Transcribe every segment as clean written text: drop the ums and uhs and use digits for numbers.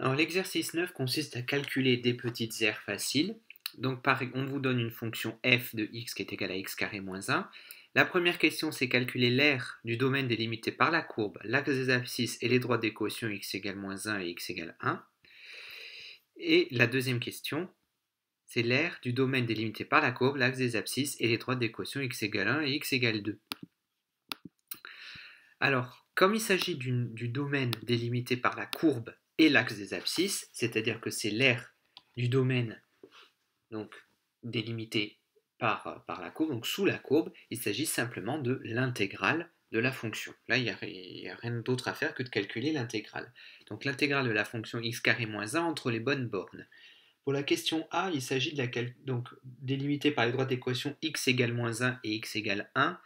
Alors l'exercice 9 consiste à calculer des petites aires faciles. Donc on vous donne une fonction f de x qui est égale à x carré moins 1. La première question, c'est calculer l'aire du domaine délimité par la courbe, l'axe des abscisses et les droites d'équation x égale moins 1 et x égale 1. Et la deuxième question, c'est l'aire du domaine délimité par la courbe, l'axe des abscisses et les droites d'équation x égale 1 et x égale 2. Alors, comme il s'agit du domaine délimité par la courbe et l'axe des abscisses, c'est-à-dire que c'est l'aire du domaine donc, délimité par la courbe, donc sous la courbe, il s'agit simplement de l'intégrale de la fonction. Là, il n'y a rien d'autre à faire que de calculer l'intégrale. Donc l'intégrale de la fonction x carré moins 1 entre les bonnes bornes. Pour la question A, il s'agit de donc délimiter par les droites d'équation x égale moins 1 et x égale 1.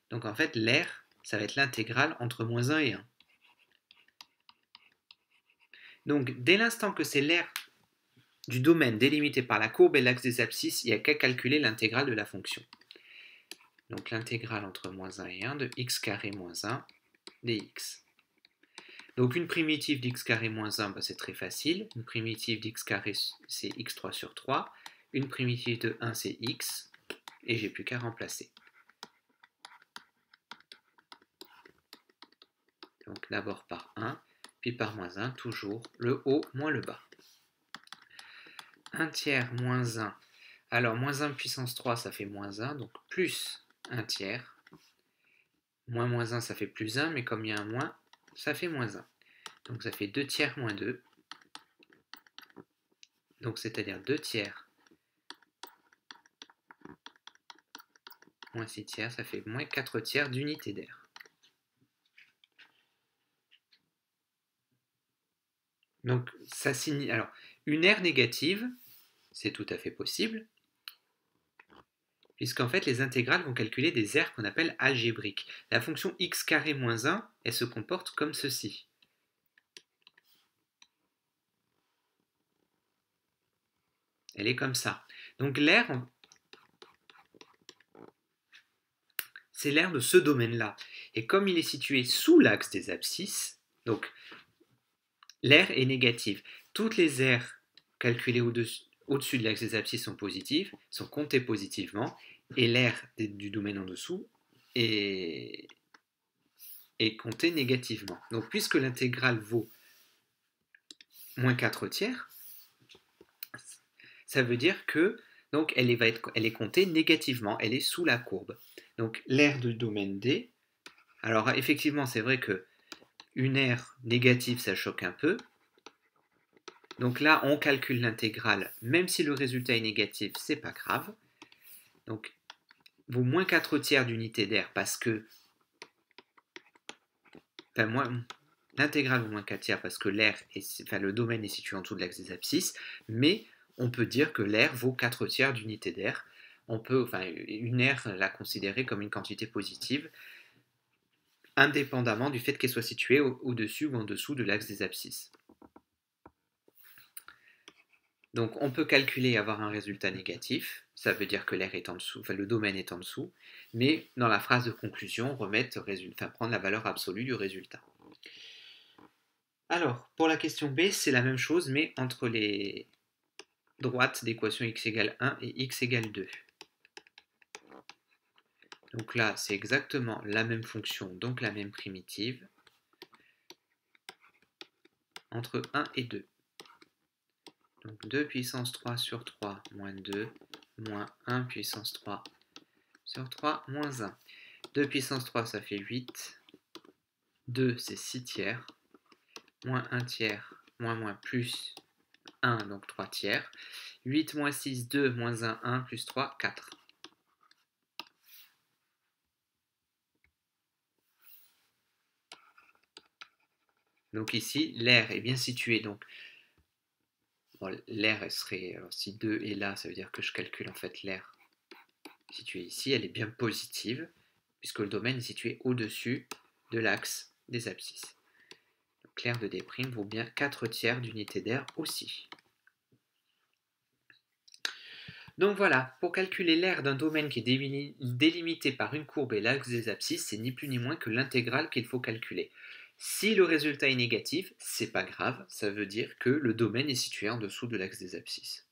Donc en fait, l'aire, ça va être l'intégrale entre moins 1 et 1. Donc dès l'instant que c'est l'aire du domaine délimité par la courbe et l'axe des abscisses, il n'y a qu'à calculer l'intégrale de la fonction. Donc l'intégrale entre moins 1 et 1 de x carré moins 1 dx. Donc une primitive d'x carré moins 1, c'est très facile. Une primitive d'x carré, c'est x3 sur 3. Une primitive de 1, c'est x. Et j'ai plus qu'à remplacer. Donc d'abord par 1, puis par moins 1, toujours le haut moins le bas. 1 tiers moins 1. Alors moins 1 puissance 3, ça fait moins 1, donc plus 1 tiers. Moins moins 1, ça fait plus 1, mais comme il y a un moins, ça fait moins 1. Donc ça fait 2 tiers moins 2. Donc c'est-à-dire 2 tiers moins 6 tiers, ça fait moins 4 tiers d'unité d'aire. Donc ça signifie... Alors, une aire négative, c'est tout à fait possible, puisqu'en fait les intégrales vont calculer des aires qu'on appelle algébriques. La fonction x carré moins 1, elle se comporte comme ceci. Elle est comme ça. Donc l'aire, c'est l'aire de ce domaine-là. Et comme il est situé sous l'axe des abscisses, donc l'aire est négative. Toutes les aires calculées au-dessus de l'axe des abscisses sont positives, sont comptées positivement, et l'aire du domaine en dessous est comptée négativement. Donc puisque l'intégrale vaut moins 4 tiers, ça veut dire que donc elle est comptée négativement, elle est sous la courbe. Donc l'aire du domaine D, alors effectivement c'est vrai que une aire négative ça choque un peu, donc là on calcule l'intégrale, même si le résultat est négatif, c'est pas grave. Donc vaut moins 4 tiers d'unité d'aire parce que l'intégrale vaut moins 4 tiers parce que le domaine est situé en dessous de l'axe des abscisses, mais on peut dire que l'aire vaut 4 tiers d'unité d'aire. Une aire la considérer comme une quantité positive, indépendamment du fait qu'elle soit située au-dessus ou en dessous de l'axe des abscisses. Donc on peut calculer et avoir un résultat négatif, ça veut dire que l'aire est en dessous, le domaine est en dessous, mais dans la phrase de conclusion, prendre la valeur absolue du résultat. Alors, pour la question B, c'est la même chose, mais entre les droites d'équation x égale 1 et x égale 2. Donc là, c'est exactement la même fonction, donc la même primitive, entre 1 et 2. Donc 2 puissance 3 sur 3 moins 2, moins 1 puissance 3 sur 3 moins 1. 2 puissance 3, ça fait 8. 2, c'est 6 tiers. Moins 1 tiers, moins plus 1, donc 3 tiers. 8 moins 6, 2, moins 1, 1, plus 3, 4. Donc ici, l'aire est bien située. Donc l'aire, elle serait, alors si 2 est là, ça veut dire que je calcule en fait l'aire située ici. Elle est bien positive, puisque le domaine est situé au-dessus de l'axe des abscisses. Donc l'aire de D' vaut bien 4 tiers d'unité d'aire aussi. Donc voilà, pour calculer l'aire d'un domaine qui est délimité par une courbe et l'axe des abscisses, c'est ni plus ni moins que l'intégrale qu'il faut calculer. Si le résultat est négatif, c'est pas grave, ça veut dire que le domaine est situé en dessous de l'axe des abscisses.